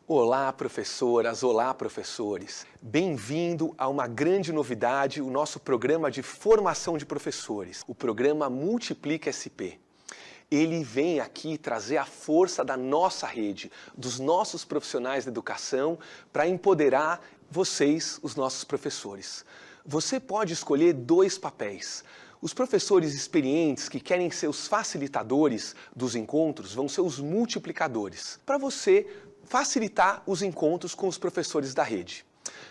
Olá, professoras, olá, professores. Bem-vindo a uma grande novidade, o nosso programa de formação de professores, o programa Multiplica SP. Ele vem aqui trazer a força da nossa rede, dos nossos profissionais da educação, para empoderar vocês, os nossos professores. Você pode escolher 2 papéis. Os professores experientes que querem ser os facilitadores dos encontros vão ser os multiplicadores, para você facilitar os encontros com os professores da rede.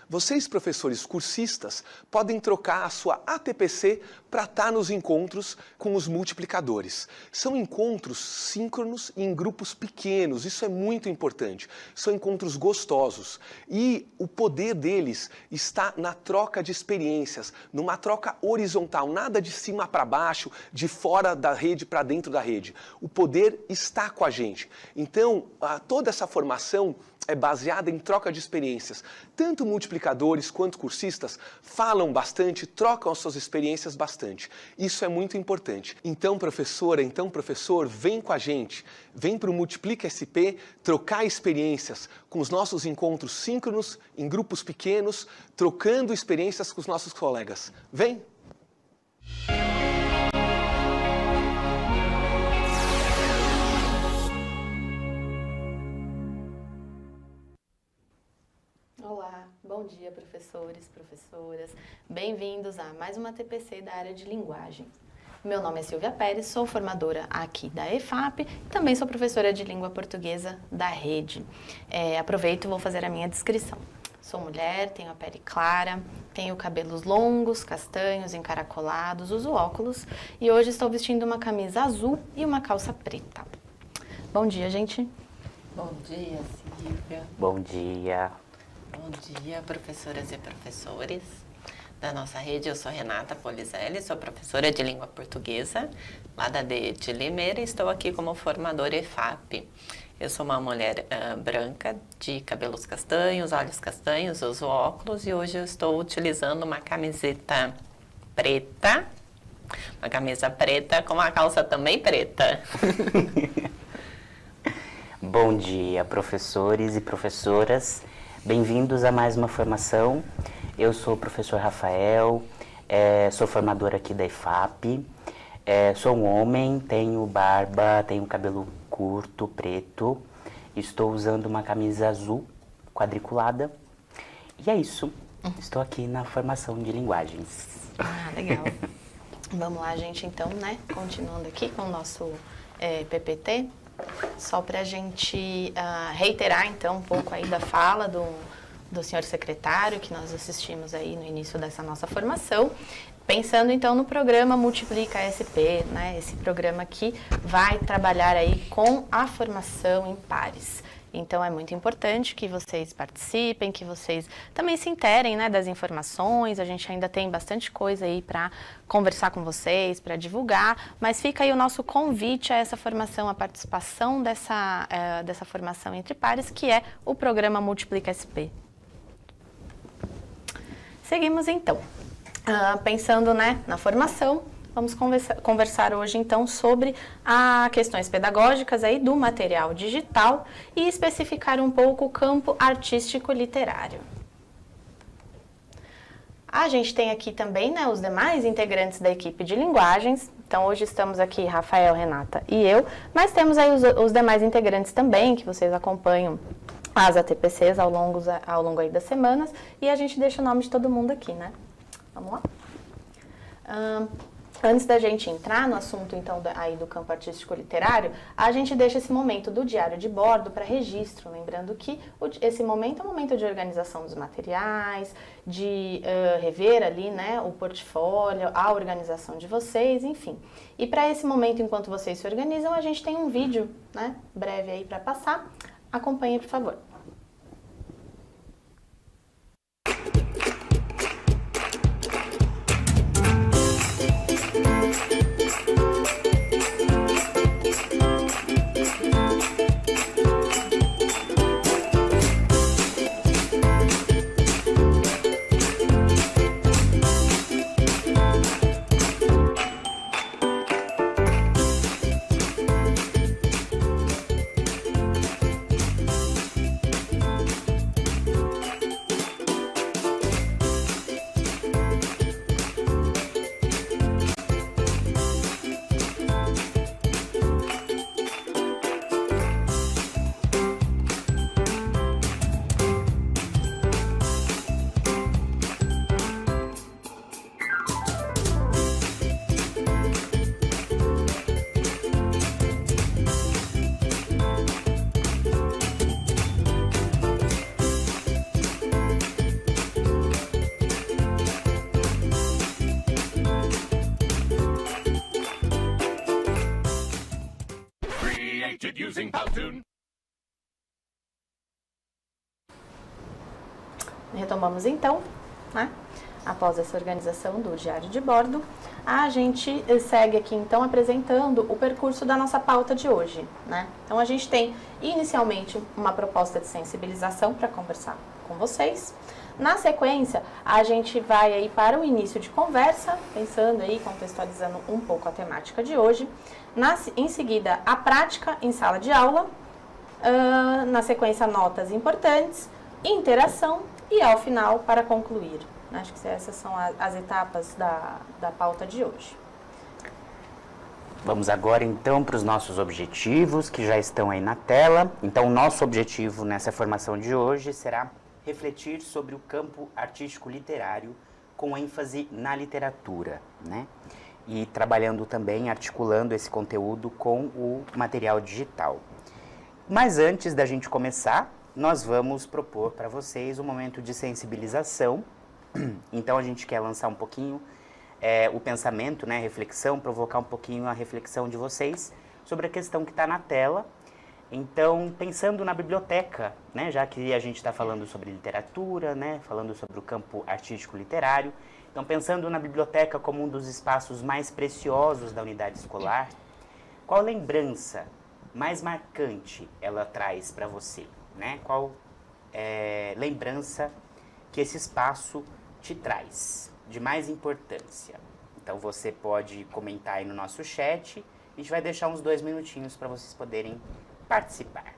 Vocês, professores cursistas, podem trocar a sua ATPC para estar nos encontros com os multiplicadores. São encontros síncronos e em grupos pequenos, isso é muito importante. São encontros gostosos e o poder deles está na troca de experiências, numa troca horizontal, nada de cima para baixo, de fora da rede para dentro da rede. O poder está com a gente. Então, toda essa formação é baseada em troca de experiências. Tanto multiplicadores quanto cursistas falam bastante, trocam as suas experiências bastante. Isso é muito importante. Então, professora, então, professor, vem com a gente. Vem para o Multiplica SP trocar experiências com os nossos encontros síncronos, em grupos pequenos, trocando experiências com os nossos colegas. Vem! Olá, bom dia professores, professoras, bem-vindos a mais uma TPC da área de linguagem. Meu nome é Silvia Pérez, sou formadora aqui da EFAP e também sou professora de língua portuguesa da rede. Aproveito e vou fazer a minha descrição. Sou mulher, tenho a pele clara, tenho cabelos longos, castanhos, encaracolados, uso óculos e hoje estou vestindo uma camisa azul e uma calça preta. Bom dia, gente. Bom dia, Silvia. Bom dia. Bom dia, professoras e professores da nossa rede. Eu sou Renata Polizelli, sou professora de língua portuguesa lá da DE de Limeira e estou aqui como formadora EFAP. Eu sou uma mulher branca, de cabelos castanhos, olhos castanhos, uso óculos e hoje eu estou utilizando uma camiseta preta, uma camisa preta com uma calça também preta. Bom dia, professores e professoras. Bem-vindos a mais uma formação. Eu sou o professor Rafael, sou formador aqui da EFAP, sou um homem, tenho barba, tenho cabelo curto, preto, estou usando uma camisa azul quadriculada e é isso. Estou aqui na formação de linguagens. Ah, legal. Vamos lá, gente, então, né? Continuando aqui com o nosso PPT. Só para a gente reiterar, então, um pouco aí da fala do senhor secretário que nós assistimos aí no início dessa nossa formação. Pensando, então, no programa Multiplica SP, né? Esse programa que vai trabalhar aí com a formação em pares. Então, é muito importante que vocês participem, que vocês também se interem, né, das informações. A gente ainda tem bastante coisa aí para conversar com vocês, para divulgar. Mas fica aí o nosso convite a essa formação, a participação dessa formação entre pares, que é o programa Multiplica SP. Seguimos, então. Pensando, né, na formação. Vamos conversar hoje, então, sobre questões pedagógicas aí do material digital e especificar um pouco o campo artístico-literário. A gente tem aqui também, né, os demais integrantes da equipe de linguagens. Então, hoje estamos aqui, Rafael, Renata e eu, mas temos aí os demais integrantes também, que vocês acompanham as ATPCs ao longo aí das semanas. E a gente deixa o nome de todo mundo aqui, né? Vamos lá? Antes da gente entrar no assunto, então, aí do campo artístico-literário, a gente deixa esse momento do diário de bordo para registro, lembrando que esse momento é um momento de organização dos materiais, de rever ali, né, o portfólio, a organização de vocês, enfim. E para esse momento, enquanto vocês se organizam, a gente tem um vídeo, né, breve aí para passar. Acompanhe, por favor. created using Powtoon. Retomamos então, né? Após essa organização do diário de bordo, a gente segue aqui então apresentando o percurso da nossa pauta de hoje, né? Então a gente tem inicialmente uma proposta de sensibilização para conversar com vocês. Na sequência, a gente vai aí para o início de conversa, pensando aí, contextualizando um pouco a temática de hoje. Em seguida, a prática em sala de aula. Na sequência, notas importantes, interação e ao final, para concluir. Acho que essas são as etapas da pauta de hoje. Vamos agora então para os nossos objetivos que já estão aí na tela. Então, o nosso objetivo nessa formação de hoje será refletir sobre o campo artístico literário com ênfase na literatura, né? E trabalhando também, articulando esse conteúdo com o material digital. Mas antes da gente começar, nós vamos propor para vocês um momento de sensibilização. Então a gente quer lançar um pouquinho o pensamento, né, a reflexão, provocar um pouquinho a reflexão de vocês sobre a questão que está na tela. Então, pensando na biblioteca, né, já que a gente está falando sobre literatura, né, falando sobre o campo artístico literário, então pensando na biblioteca como um dos espaços mais preciosos da unidade escolar, qual lembrança mais marcante ela traz para você, né? Qual lembrança que esse espaço te traz de mais importância? Então você pode comentar aí no nosso chat, a gente vai deixar uns 2 minutinhos para vocês poderem participar.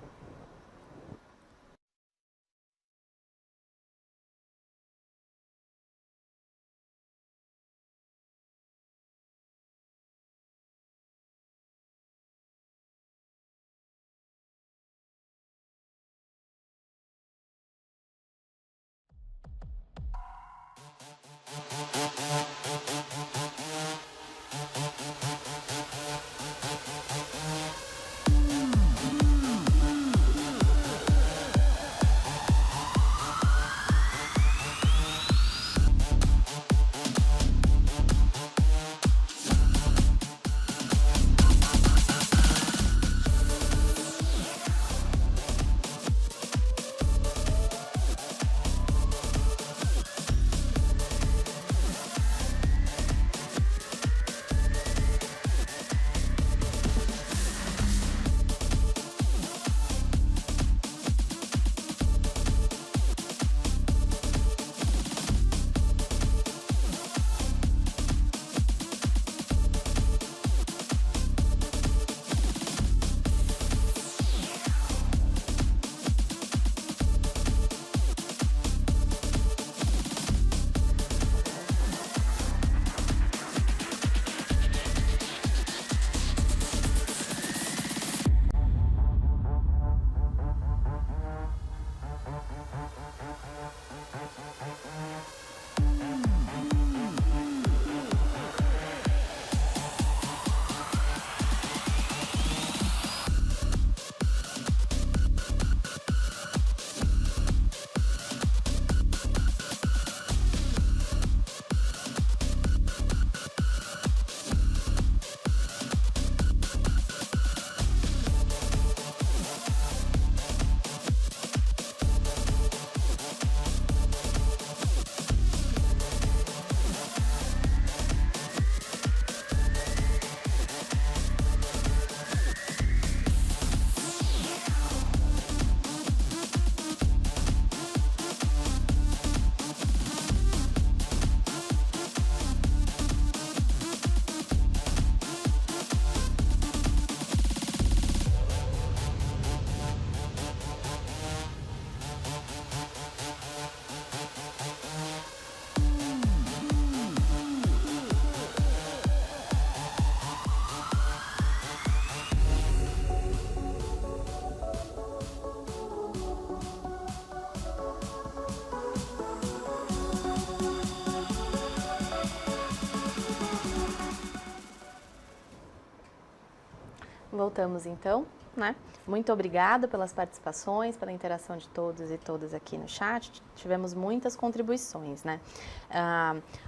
Voltamos então, né? Muito obrigada pelas participações, pela interação de todos e todas aqui no chat. Tivemos muitas contribuições, né?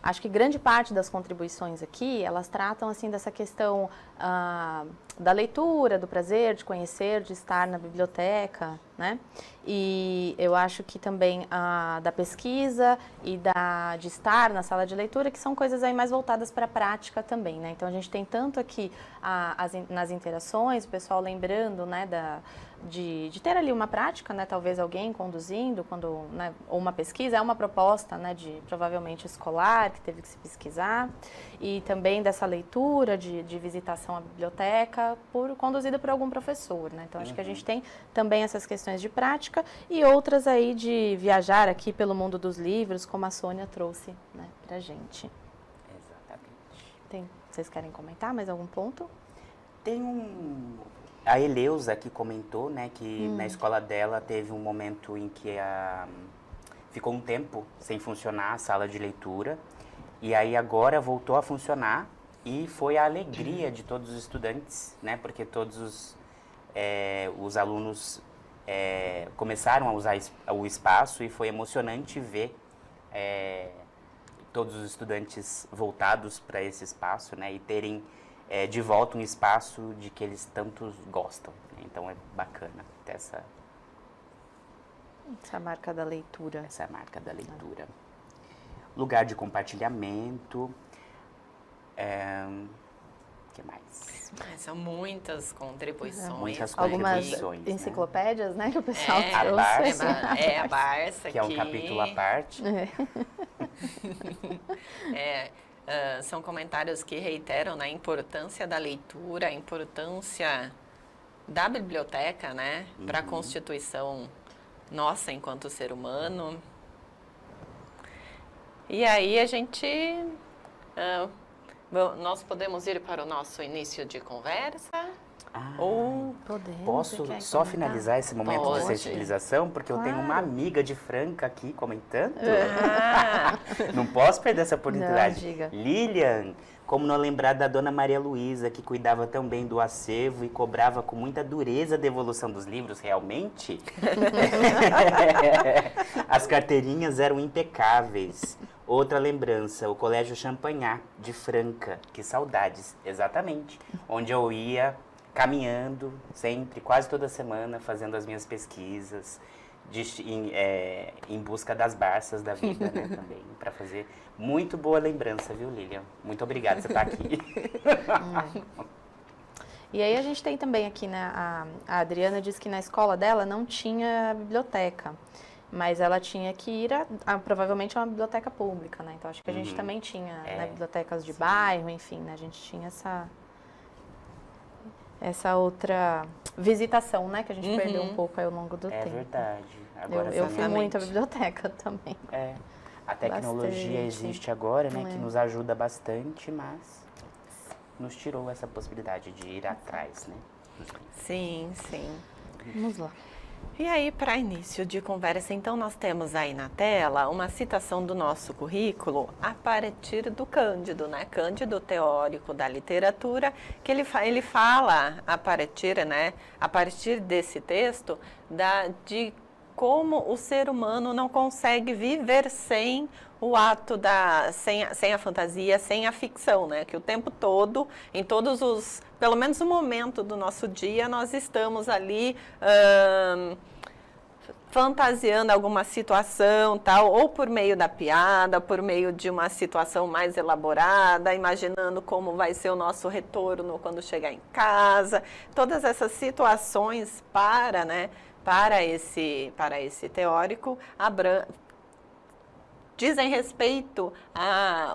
Acho que grande parte das contribuições aqui, elas tratam, assim, dessa questão da leitura, do prazer de conhecer, de estar na biblioteca, né? E eu acho que também da pesquisa e de estar na sala de leitura, que são coisas aí mais voltadas para a prática também, né? Então, a gente tem tanto aqui nas interações, o pessoal lembrando, né, de ter ali uma prática, né, talvez alguém conduzindo, né, ou uma pesquisa, é uma proposta, né, provavelmente escolar, que teve que se pesquisar, e também dessa leitura de visitação à biblioteca, conduzida por algum professor, né? Então, acho que a gente tem também essas questões de prática e outras aí de viajar aqui pelo mundo dos livros, como a Sônia trouxe, né, pra gente. Exatamente. Vocês querem comentar mais algum ponto? Tem a Eleusa que comentou, né, que na escola dela teve um momento em que ficou um tempo sem funcionar a sala de leitura, e aí agora voltou a funcionar, e foi a alegria de todos os estudantes, né, porque todos os alunos começaram a usar o espaço, e foi emocionante ver todos os estudantes voltados para esse espaço, né, e terem de volta um espaço de que eles tanto gostam, né? Então é bacana ter essa marca da leitura. Essa marca da leitura. Lugar de compartilhamento. Que mais? São muitas contribuições. Muitas Algumas contribuições, enciclopédias, né, que o pessoal A trouxe. a Barça, que é um capítulo à parte. São comentários que reiteram, né, a importância da leitura, a importância da biblioteca, né, para a constituição nossa enquanto ser humano. E aí a gente... nós podemos ir para o nosso início de conversa? Ou Podemos. Posso só finalizar esse momento Pode. de sensibilização? Porque eu tenho uma amiga de Franca aqui comentando. Não posso perder essa oportunidade. Não, diga. Lilian, como não lembrar da dona Maria Luísa, que cuidava tão bem do acervo e cobrava com muita dureza a devolução dos livros, realmente? As carteirinhas eram impecáveis. Outra lembrança, o Colégio Champagnat, de Franca. Que saudades, exatamente. Onde eu ia caminhando sempre, quase toda semana, fazendo as minhas pesquisas, em busca das Barças da vida, né, também, para fazer. Muito boa lembrança, viu, Lilian? Muito obrigada por você estar aqui. E aí a gente tem também aqui, né, a Adriana disse que na escola dela não tinha biblioteca, mas ela tinha que ir provavelmente a uma biblioteca pública, né? Então acho que a gente também tinha, né, bibliotecas de bairro, enfim, né? A gente tinha essa outra visitação, né, que a gente perdeu um pouco aí ao longo do tempo. É verdade. Agora Eu fui muito à biblioteca também. A tecnologia existe agora, né, que nos ajuda bastante, mas nos tirou essa possibilidade de ir atrás, né? Sim, sim. Vamos lá. E aí, para início de conversa, então, nós temos aí na tela uma citação do nosso currículo a partir do Cândido, né? Cândido, teórico da literatura, que ele fala a partir desse texto, de como o ser humano não consegue viver sem o ato sem a fantasia, sem a ficção, né? Que o tempo todo, em todos os, pelo menos um momento do nosso dia, nós estamos ali fantasiando alguma situação, tal, ou por meio da piada, por meio de uma situação mais elaborada, imaginando como vai ser o nosso retorno quando chegar em casa. Todas essas situações para esse teórico dizem respeito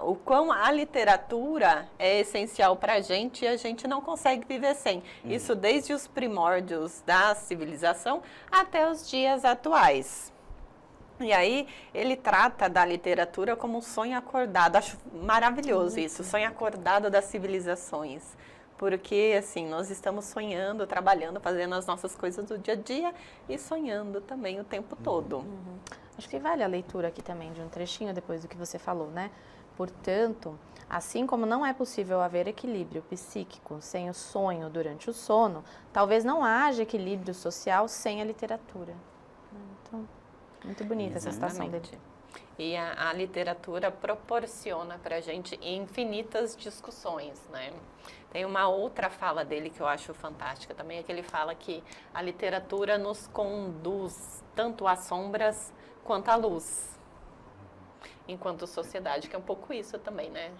o quão a literatura é essencial para a gente e a gente não consegue viver sem. Isso desde os primórdios da civilização até os dias atuais. E aí ele trata da literatura como um sonho acordado. Acho maravilhoso isso, sonho acordado das civilizações. Porque, assim, nós estamos sonhando, trabalhando, fazendo as nossas coisas do dia a dia e sonhando também o tempo todo. Acho que vale a leitura aqui também de um trechinho depois do que você falou, né? Portanto, assim como não é possível haver equilíbrio psíquico sem o sonho durante o sono, talvez não haja equilíbrio social sem a literatura. Então, muito bonita essa citação dele. E a literatura proporciona para a gente infinitas discussões, né? Tem uma outra fala dele que eu acho fantástica também, é que ele fala que a literatura nos conduz tanto às sombras quanto à luz, enquanto sociedade, que é um pouco isso também, né?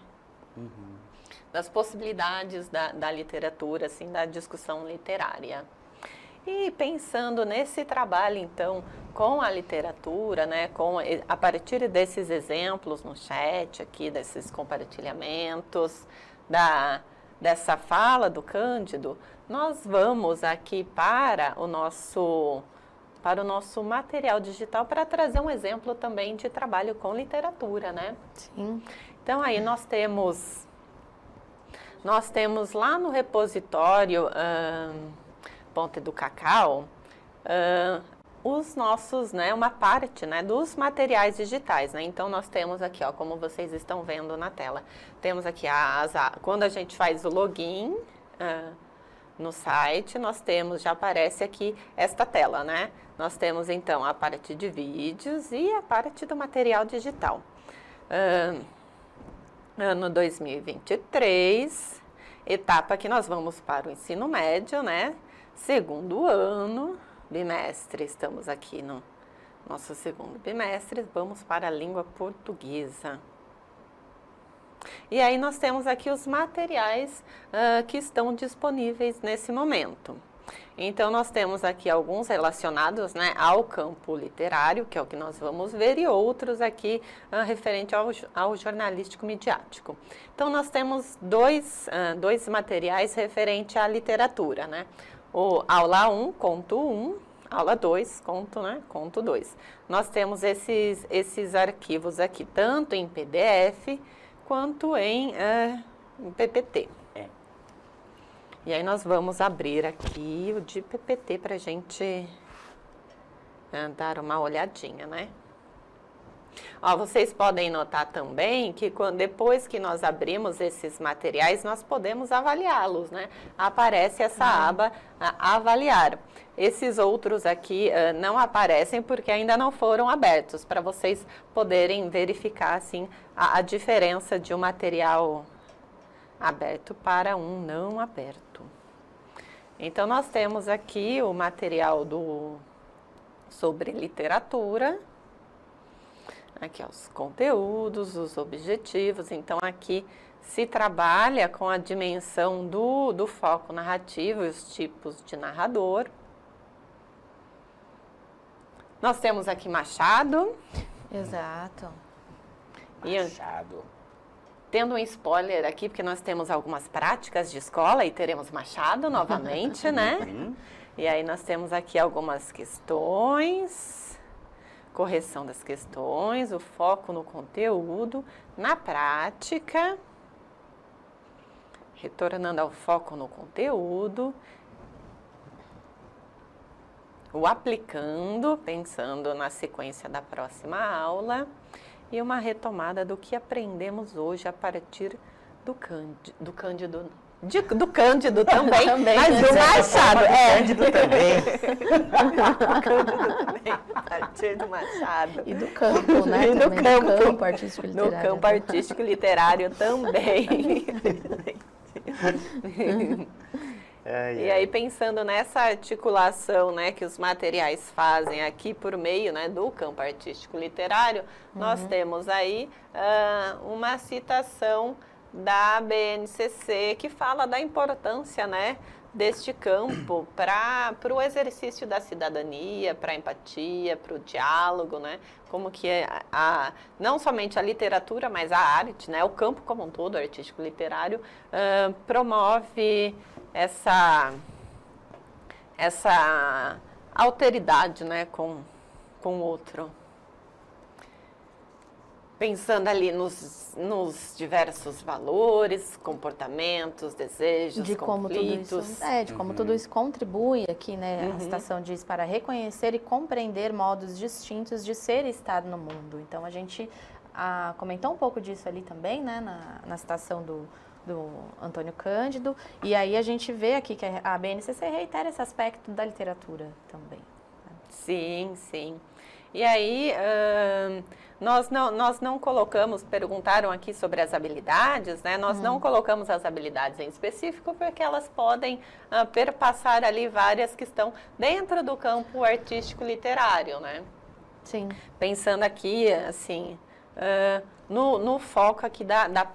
Das possibilidades da literatura, assim, da discussão literária. E pensando nesse trabalho, então, com a literatura, né, a partir desses exemplos no chat aqui, desses compartilhamentos, dessa fala do Cândido, nós vamos aqui para o nosso material digital para trazer um exemplo também de trabalho com literatura, né? Sim. Então, aí nós temos lá no repositório Ponte do Cacau, os nossos, né, uma parte, né, dos materiais digitais, né? Então nós temos aqui, ó, como vocês estão vendo na tela, temos aqui quando a gente faz o login no site, já aparece aqui esta tela, né? Nós temos então a parte de vídeos e a parte do material digital. Ano 2023, etapa que nós vamos para o ensino médio, né? Segundo ano, bimestre, estamos aqui no nosso segundo bimestre, vamos para a língua portuguesa. E aí nós temos aqui os materiais que estão disponíveis nesse momento. Então nós temos aqui alguns relacionados, né, ao campo literário, que é o que nós vamos ver, e outros aqui referente ao jornalístico midiático. Então nós temos dois materiais referente à literatura, né? O aula 1, conto 1, aula 2, conto 2. Nós temos esses arquivos aqui, tanto em PDF quanto em PPT. E aí nós vamos abrir aqui o de PPT para a gente dar uma olhadinha, né? Ó, vocês podem notar também que depois que nós abrimos esses materiais, nós podemos avaliá-los, né? Aparece essa aba avaliar. Esses outros aqui não aparecem porque ainda não foram abertos, para vocês poderem verificar, assim, a diferença de um material aberto para um não aberto. Então, nós temos aqui o material sobre literatura. Aqui, ó, os conteúdos, os objetivos. Então, aqui se trabalha com a dimensão do foco narrativo e os tipos de narrador. Nós temos aqui Machado. Exato. Machado. Tendo um spoiler aqui, porque nós temos algumas práticas de escola e teremos Machado novamente, né? E aí nós temos aqui algumas questões, correção das questões, o foco no conteúdo, na prática, retornando ao foco no conteúdo, o aplicando, pensando na sequência da próxima aula, e uma retomada do que aprendemos hoje a partir do Cândido também, mas do Machado. Cândido também. Do Cândido também, a partir do Machado. E do campo, né? E do campo artístico literário. No campo artístico literário também. E aí, pensando nessa articulação, né, que os materiais fazem aqui por meio, né, do campo artístico literário, nós temos aí uma citação da BNCC que fala da importância, né, deste campo para o exercício da cidadania, para a empatia, para o diálogo, né, como que não somente a literatura, mas a arte, né, o campo como um todo, artístico literário, promove essa alteridade, né, com o outro. Pensando ali nos diversos valores, comportamentos, desejos, de como conflitos. tudo isso, de como tudo isso contribui aqui, né? A citação diz para reconhecer e compreender modos distintos de ser e estar no mundo. Então a gente comentou um pouco disso ali também, né, na citação do Antônio Cândido, e aí a gente vê aqui que a BNCC reitera esse aspecto da literatura também. Sim, sim. E aí, nós não colocamos, perguntaram aqui sobre as habilidades, né? Nós não colocamos as habilidades em específico porque elas podem perpassar ali várias que estão dentro do campo artístico literário, né? Sim. Pensando aqui, assim, no foco aqui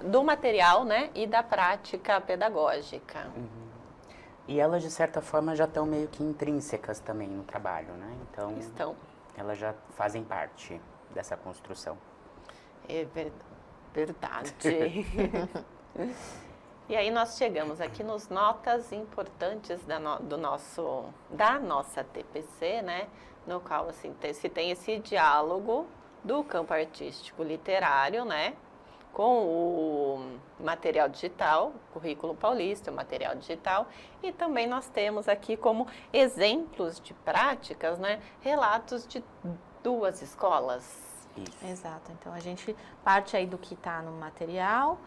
do material, né? E da prática pedagógica. E elas, de certa forma, já estão meio que intrínsecas também no trabalho, né? Então, Estão. elas já fazem parte dessa construção. É verdade. E aí nós chegamos aqui nos notas importantes da nossa TPC, né? No qual assim, se tem esse diálogo do campo artístico literário, né? Com o material digital, currículo paulista, o material digital, e também nós temos aqui como exemplos de práticas, né, relatos de 2 escolas. Isso. Exato, então a gente parte aí do que está no material,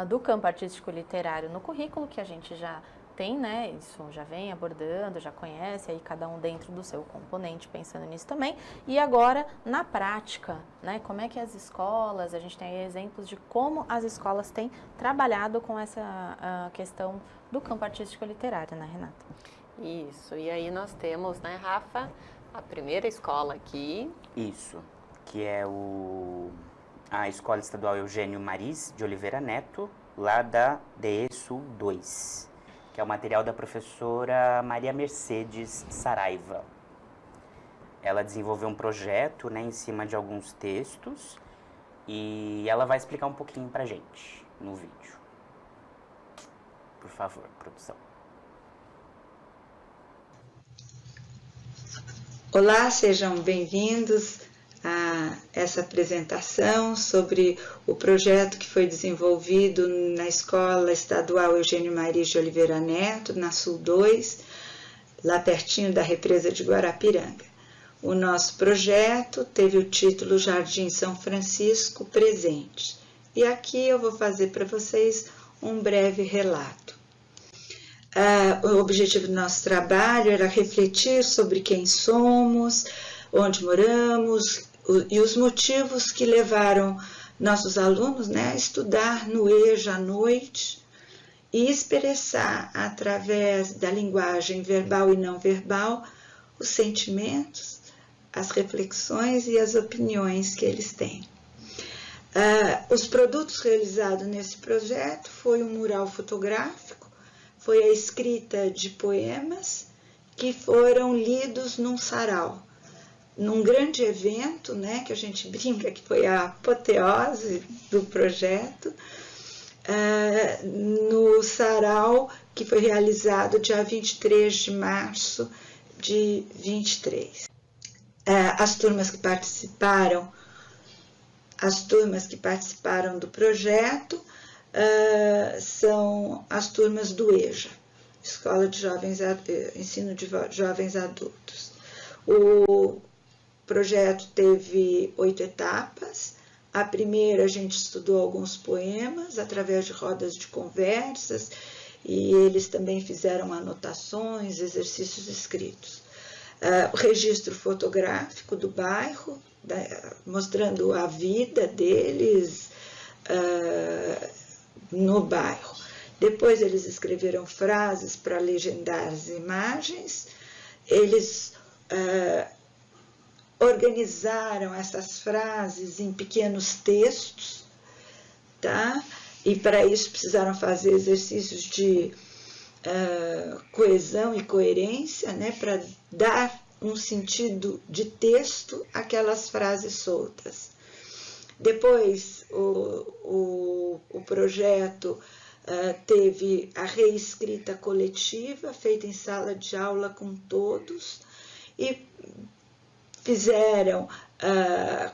do campo artístico literário no currículo, que a gente já tem, né, isso já vem abordando, já conhece, aí cada um dentro do seu componente, pensando nisso também. E agora, na prática, né, como é que as escolas, a gente tem aí exemplos de como as escolas têm trabalhado com essa questão do campo artístico literário, né, Renata? Isso, e aí nós temos, né, Rafa, a primeira escola aqui. Isso, que é a Escola Estadual Eugênio Maris de Oliveira Neto, lá da DE Sul 2. Que é o material da professora Maria Mercedes Saraiva. Ela desenvolveu um projeto, né, em cima de alguns textos e ela vai explicar um pouquinho pra gente no vídeo. Por favor, produção. Olá, sejam bem-vindos a essa apresentação sobre o projeto que foi desenvolvido na Escola Estadual Eugênio Maris de Oliveira Neto, na Sul 2, lá pertinho da represa de Guarapiranga. O nosso projeto teve o título Jardim São Francisco Presente. E aqui eu vou fazer para vocês um breve relato. O objetivo do nosso trabalho era refletir sobre quem somos, onde moramos, e os motivos que levaram nossos alunos, né, a estudar no EJA à noite e expressar através da linguagem verbal e não verbal os sentimentos, as reflexões e as opiniões que eles têm. Os produtos realizados nesse projeto foi um mural fotográfico, foi a escrita de poemas que foram lidos num sarau. Num grande evento, né, que a gente brinca que foi a apoteose do projeto, no sarau que foi realizado dia 23 de março de 23. As turmas que participaram do projeto são as turmas do EJA, Escola de Ensino de Jovens Adultos. O projeto teve 8 etapas. A primeira, a gente estudou alguns poemas através de rodas de conversas e eles também fizeram anotações, exercícios escritos. O registro fotográfico do bairro, mostrando a vida deles no bairro. Depois eles escreveram frases para legendar as imagens. Eles organizaram essas frases em pequenos textos, tá? E para isso precisaram fazer exercícios de coesão e coerência, né? Para dar um sentido de texto àquelas frases soltas. Depois o projeto teve a reescrita coletiva, feita em sala de aula com todos, e fizeram,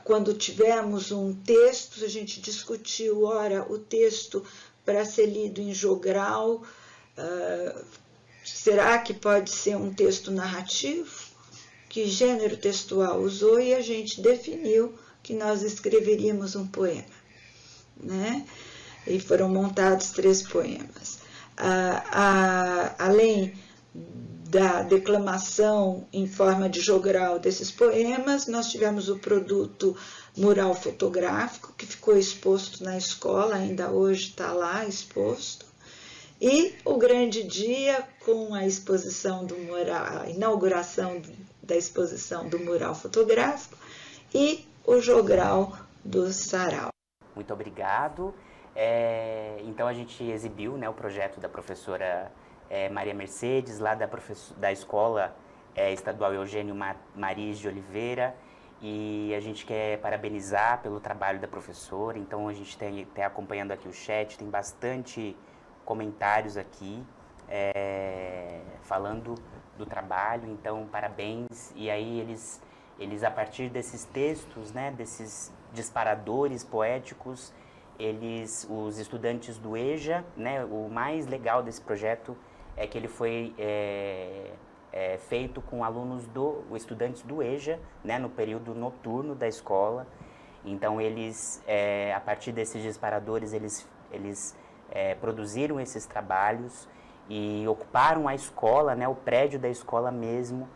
quando tivemos um texto, a gente discutiu, ora, o texto para ser lido em jogral, será que pode ser um texto narrativo? Que gênero textual usou? E a gente definiu que nós escreveríamos um poema, né? E foram montados 3 poemas. Além da declamação em forma de jogral desses poemas, nós tivemos o produto mural fotográfico, que ficou exposto na escola, ainda hoje está lá exposto, e o grande dia com a exposição do mural, a inauguração da exposição do mural fotográfico e o jogral do sarau. Muito obrigado. Então a gente exibiu, né, o projeto da professora Maria Mercedes, lá da Escola Estadual Eugênio Maris de Oliveira, e a gente quer parabenizar pelo trabalho da professora. Então a gente tem acompanhando aqui o chat, tem bastante comentários aqui falando do trabalho, então parabéns. E aí eles a partir desses textos, né, desses disparadores poéticos, os estudantes do EJA, né, o mais legal desse projeto é que ele foi feito com estudantes do EJA, né, no período noturno da escola. Então eles, a partir desses disparadores, eles produziram esses trabalhos e ocuparam a escola, né, o prédio da escola mesmo,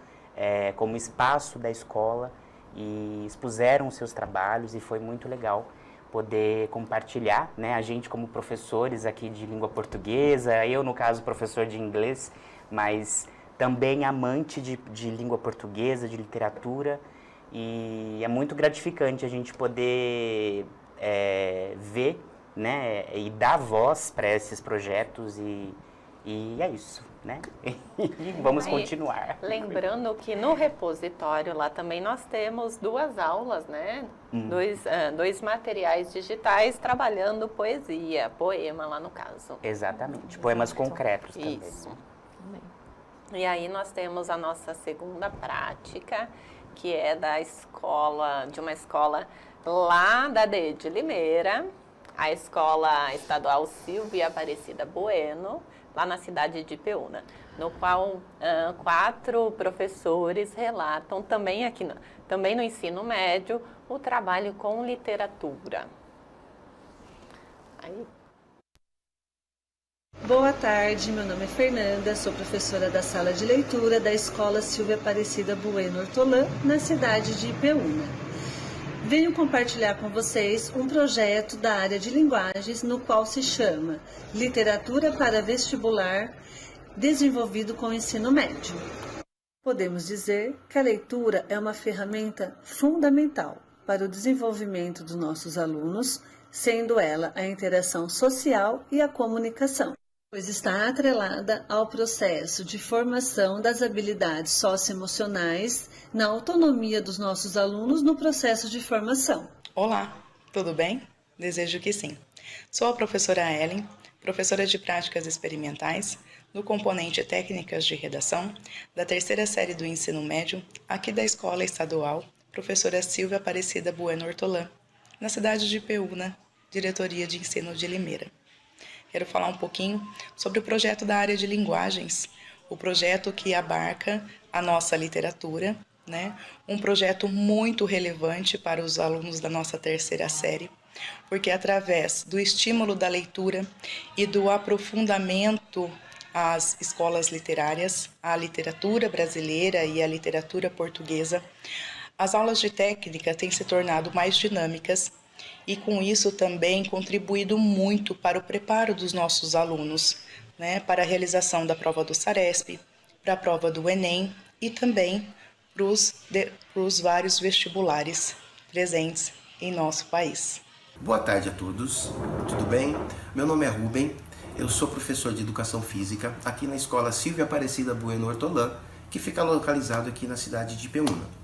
como espaço da escola, e expuseram os seus trabalhos, e foi muito legal poder compartilhar, né, a gente como professores aqui de língua portuguesa, eu no caso professor de inglês, mas também amante de língua portuguesa, de literatura, e é muito gratificante a gente poder ver, né, e dar voz para esses projetos, e é isso, né? E vamos continuar. Lembrando que no repositório lá também nós temos 2 aulas, né? Dois materiais digitais trabalhando poesia, poema lá no caso. Exatamente, poemas concretos também. Isso. E aí nós temos a nossa segunda prática, que é de uma escola lá da DE de Limeira, a Escola Estadual Silvia Aparecida Bueno, lá na cidade de Ipeúna, no qual 4 professores relatam também também no ensino médio o trabalho com literatura. Aí. Boa tarde, meu nome é Fernanda, sou professora da sala de leitura da Escola Silvia Aparecida Bueno Hortolã, na cidade de Ipeúna. Venho compartilhar com vocês um projeto da área de linguagens, no qual se chama Literatura para Vestibular, desenvolvido com o ensino médio. Podemos dizer que a leitura é uma ferramenta fundamental para o desenvolvimento dos nossos alunos, sendo ela a interação social e a comunicação, pois está atrelada ao processo de formação das habilidades socioemocionais na autonomia dos nossos alunos no processo de formação. Olá, tudo bem? Desejo que sim. Sou a professora Ellen, professora de práticas experimentais no componente Técnicas de Redação da 3ª série do ensino médio, aqui da Escola Estadual Professora Silvia Aparecida Bueno Hortolã, na cidade de Ipeúna, Diretoria de Ensino de Limeira. Quero falar um pouquinho sobre o projeto da área de linguagens, o projeto que abarca a nossa literatura, né? Um projeto muito relevante para os alunos da nossa 3ª série, porque através do estímulo da leitura e do aprofundamento às escolas literárias, à literatura brasileira e à literatura portuguesa, as aulas de técnica têm se tornado mais dinâmicas e com isso também contribuído muito para o preparo dos nossos alunos, né, para a realização da prova do Saresp, para a prova do Enem e também para os vários vestibulares presentes em nosso país. Boa tarde a todos, tudo bem? Meu nome é Rubem, eu sou professor de Educação Física aqui na Escola Silvia Aparecida Bueno Hortolã, que fica localizado aqui na cidade de Ipeúna.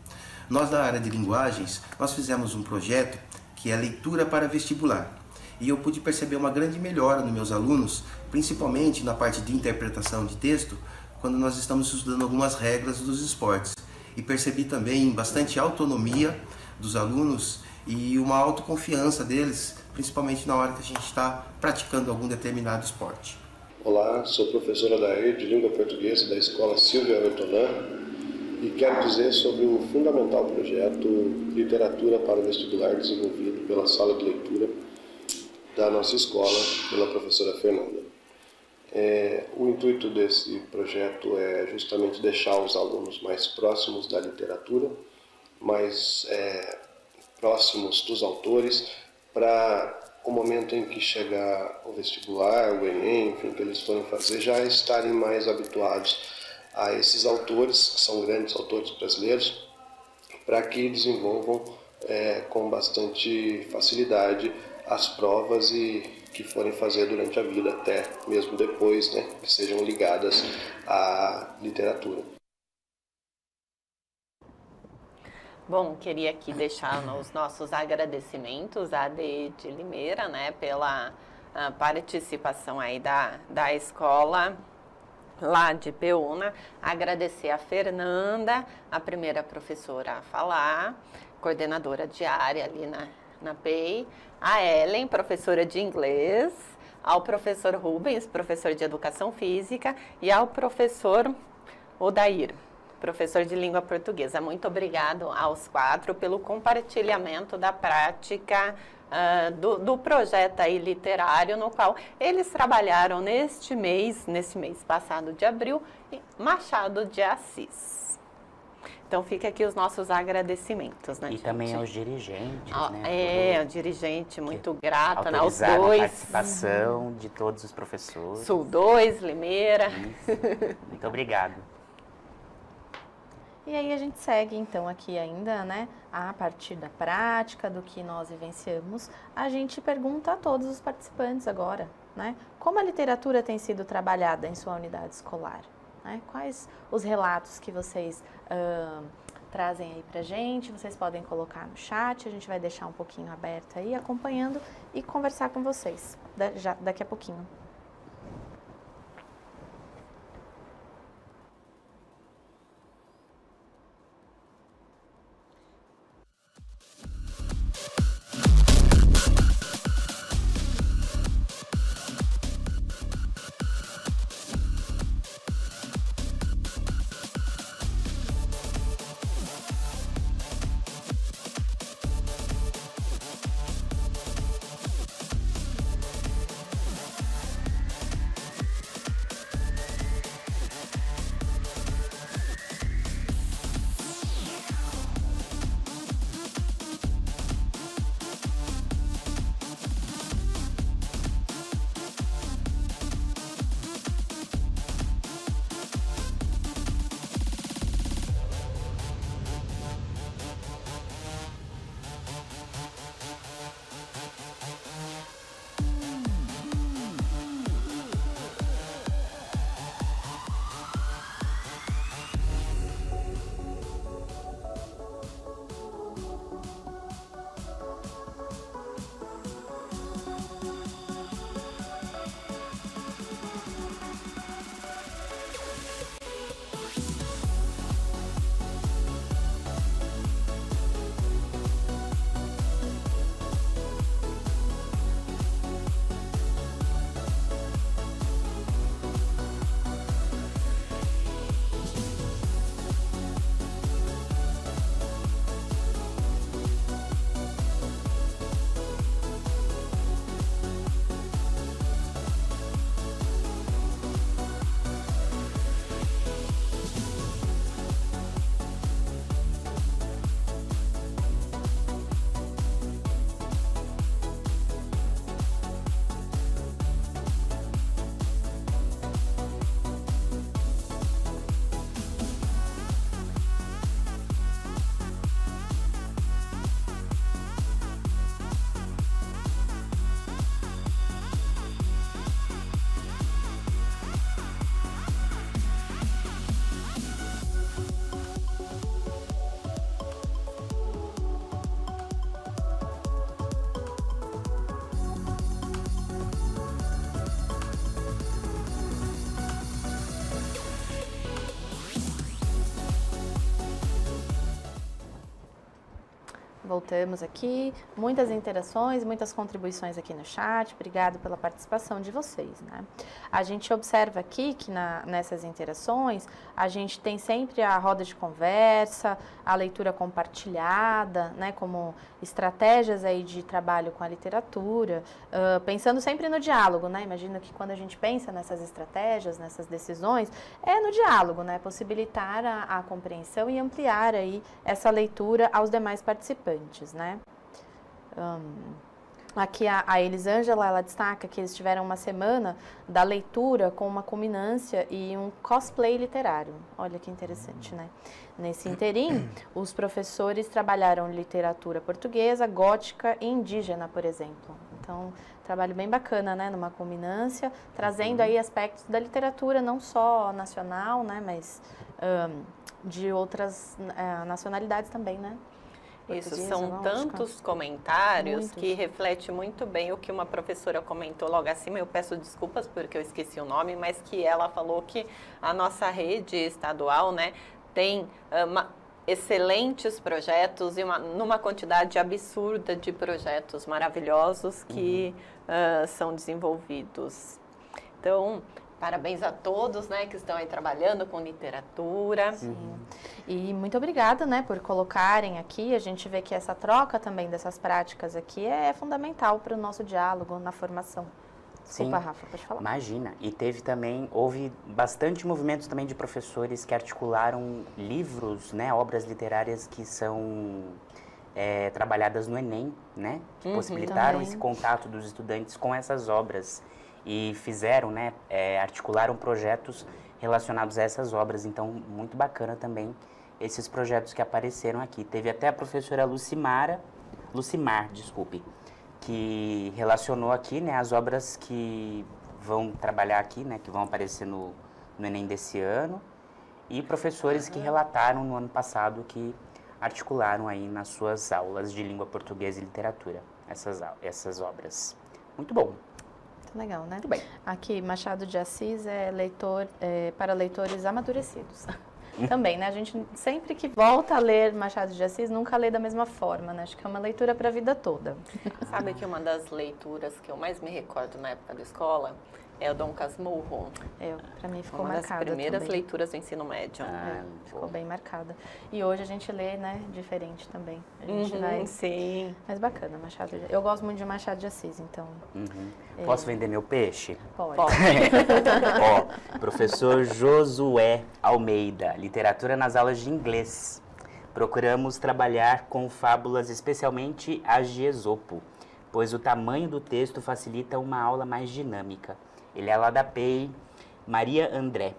Nós da área de linguagens, nós fizemos um projeto que é leitura para vestibular. E eu pude perceber uma grande melhora nos meus alunos, principalmente na parte de interpretação de texto, quando nós estamos estudando algumas regras dos esportes. E percebi também bastante autonomia dos alunos e uma autoconfiança deles, principalmente na hora que a gente está praticando algum determinado esporte. Olá, sou professora da rede de língua portuguesa da Escola Silvia Hortolã. e quero dizer sobre o fundamental projeto Literatura para o Vestibular desenvolvido pela Sala de Leitura da nossa escola, pela professora Fernanda. O intuito desse projeto é justamente deixar os alunos mais próximos da literatura, mais próximos dos autores, para o momento em que chegar o vestibular, o Enem, enfim, que eles forem fazer, já estarem mais habituados a esses autores, que são grandes autores brasileiros, para que desenvolvam com bastante facilidade as provas e que forem fazer durante a vida, até mesmo depois, né, que sejam ligadas à literatura. Bom, queria aqui deixar os nossos agradecimentos à de Limeira, né, pela participação aí da escola lá de Peúna. Agradecer a Fernanda, a primeira professora a falar, coordenadora de área ali na PEI, a Ellen, professora de inglês, ao professor Rubens, professor de educação física, e ao professor Odair, professor de língua portuguesa. Muito obrigado aos 4 pelo compartilhamento da prática do projeto aí literário, no qual eles trabalharam nesse mês passado de abril, Machado de Assis. Então fica aqui os nossos agradecimentos, né, E gente? também aos dirigentes, né? O dirigente, muito grata, né, aos Autorizaram a 2. participação de todos os professores. Sul 2, Limeira. Isso. Muito obrigado. E aí a gente segue então aqui ainda, né, a partir da prática, do que nós vivenciamos, a gente pergunta a todos os participantes agora, né, como a literatura tem sido trabalhada em sua unidade escolar, né, quais os relatos que vocês trazem aí pra gente, vocês podem colocar no chat, a gente vai deixar um pouquinho aberto aí, acompanhando e conversar com vocês daqui a pouquinho. Voltamos aqui, muitas interações, muitas contribuições aqui no chat, obrigado pela participação de vocês, né? A gente observa aqui que nessas interações, a gente tem sempre a roda de conversa, a leitura compartilhada, né, como estratégias aí de trabalho com a literatura, pensando sempre no diálogo, né? Imagino que quando a gente pensa nessas estratégias, nessas decisões, é no diálogo, né? Possibilitar a compreensão e ampliar aí essa leitura aos demais participantes, né? Aqui a Elisângela, ela destaca que eles tiveram uma semana da leitura com uma culminância e um cosplay literário. Olha que interessante, né? Nesse interim, os professores trabalharam literatura portuguesa, gótica e indígena, por exemplo. Então, trabalho bem bacana, né? Numa culminância, trazendo aí aspectos da literatura, não só nacional, né? Mas de outras nacionalidades também, né? Isso, são tantos comentários que refletem muito bem o que uma professora comentou logo acima. Eu peço desculpas porque eu esqueci o nome, mas que ela falou que a nossa rede estadual, né, tem excelentes projetos e numa quantidade absurda de projetos maravilhosos que são desenvolvidos. Então, parabéns a todos, né, que estão aí trabalhando com literatura. Sim. E muito obrigada, né, por colocarem aqui. A gente vê que essa troca também dessas práticas aqui é fundamental para o nosso diálogo na formação. Desculpa, Rafa, pode falar. Imagina. E houve bastante movimentos também de professores que articularam livros, né, obras literárias que são trabalhadas no Enem, né, que possibilitaram esse contato dos estudantes com essas obras. E fizeram, né, articularam projetos relacionados a essas obras. Então, muito bacana também esses projetos que apareceram aqui. Teve até a professora Lucimar, que relacionou aqui, né, as obras que vão trabalhar aqui, né, que vão aparecer no Enem desse ano, e professores que relataram no ano passado que articularam aí nas suas aulas de língua portuguesa e literatura essas obras. Muito bom. Muito legal, né? Muito bem. Aqui, Machado de Assis é para leitores amadurecidos. Também, né? A gente sempre que volta a ler Machado de Assis, nunca lê da mesma forma, né? Acho que é uma leitura para a vida toda. Sabe que uma das leituras que eu mais me recordo na época da escola é o Dom Casmurro. Para mim ficou uma marcada. Uma das primeiras também. leituras do ensino médio. Ficou bem marcada. E hoje a gente lê, né, diferente também. A gente vai... Sim. Mas bacana, Machado de Assis. Eu gosto muito de Machado de Assis, então... Posso vender meu peixe? Pode. Ó, professor Josué Almeida, literatura nas aulas de inglês. Procuramos trabalhar com fábulas, especialmente as de Esopo, pois o tamanho do texto facilita uma aula mais dinâmica. Ele é lá da PEI, Maria André.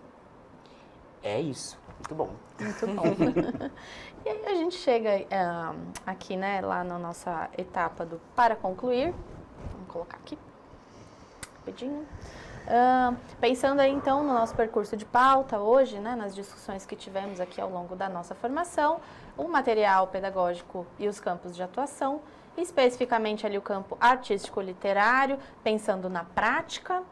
É isso, muito bom. Muito bom. E aí a gente chega aqui, né, lá na nossa etapa do para concluir. Vamos colocar aqui, rapidinho. Pensando aí, então, no nosso percurso de pauta hoje, né, nas discussões que tivemos aqui ao longo da nossa formação, o material pedagógico e os campos de atuação, especificamente ali o campo artístico-literário, pensando na prática,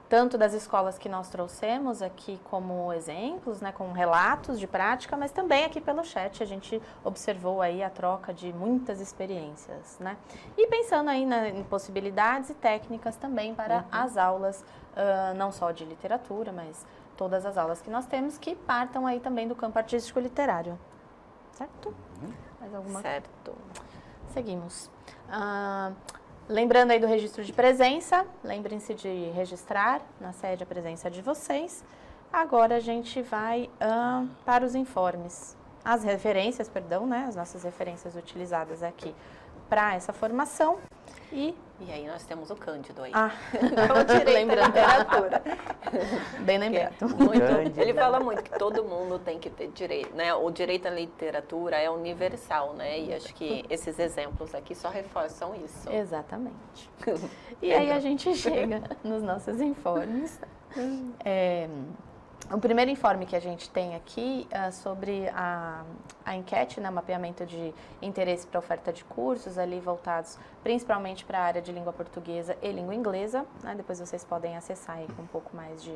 tanto das escolas que nós trouxemos aqui como exemplos, né, com relatos de prática, mas também aqui pelo chat a gente observou aí a troca de muitas experiências, né? E pensando aí em possibilidades e técnicas também para as aulas, não só de literatura, mas todas as aulas que nós temos que partam aí também do campo artístico-literário, certo? Mais alguma? Certo. Seguimos. Lembrando aí do registro de presença, lembrem-se de registrar na sede a presença de vocês. Agora a gente vai para os informes. As referências, né? As nossas referências utilizadas aqui para essa formação. E aí nós temos o Cândido aí. O direito à literatura. Bem lembrado. Ele fala muito que todo mundo tem que ter direito, né? O direito à literatura é universal, né? E acho que esses exemplos aqui só reforçam isso. Exatamente. E aí a gente chega nos nossos informes. O primeiro informe que a gente tem aqui é sobre a enquete, né, mapeamento de interesse para oferta de cursos, ali voltados principalmente para a área de língua portuguesa e língua inglesa, né? Depois vocês podem acessar aí com um pouco mais de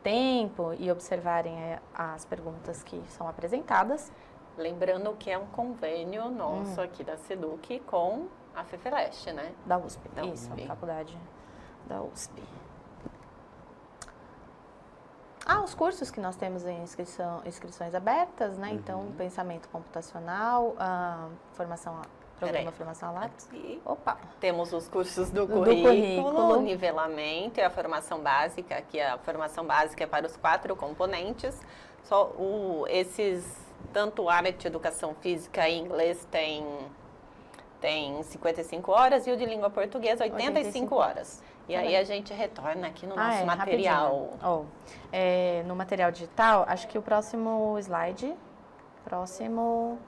tempo e observarem as perguntas que são apresentadas. Lembrando que é um convênio nosso aqui da SEDUC com a FEFELESH, né? Da USP, Da isso, USP. a faculdade da USP. Os cursos que nós temos em inscrições abertas, né? Então, pensamento computacional, programa Formação a Lápis. E Opa! temos os cursos do currículo. currículo, o nivelamento e a formação básica, que a formação básica é para os 4 componentes. Tanto arte, educação física e inglês tem 55 horas e o de língua portuguesa 85 horas. E aí a gente retorna aqui no nosso material. No material digital, acho que o próximo slide. Próximo.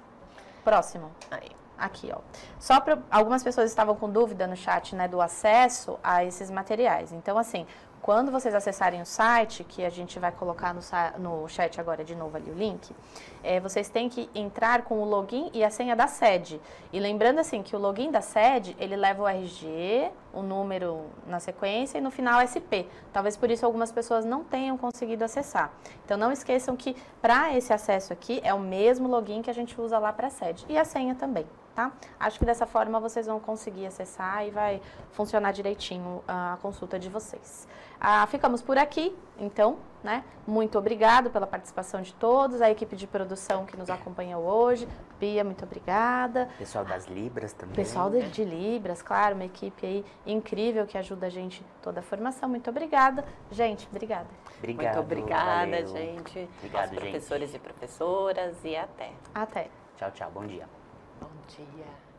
Aí. Aqui, ó. Só para algumas pessoas estavam com dúvida no chat, né, do acesso a esses materiais. Então, assim, quando vocês acessarem o site, que a gente vai colocar no chat agora de novo ali o link, vocês têm que entrar com o login e a senha da sede. E lembrando assim que o login da sede, ele leva o RG, o número na sequência e no final SP. Talvez por isso algumas pessoas não tenham conseguido acessar. Então não esqueçam que para esse acesso aqui é o mesmo login que a gente usa lá para a sede. E a senha também. Tá? Acho que dessa forma vocês vão conseguir acessar e vai funcionar direitinho a consulta de vocês. Ficamos por aqui, então, né? Muito obrigado pela participação de todos, a equipe de produção que nos acompanhou hoje. Bia, muito obrigada. Pessoal das Libras também. Pessoal de Libras, claro, uma equipe aí incrível que ajuda a gente toda a formação. Muito obrigada. Gente, obrigada. Muito obrigada, valeu. gente. Obrigado, aos professores e professoras e até. Até. Tchau, tchau. Bom dia. Bom dia.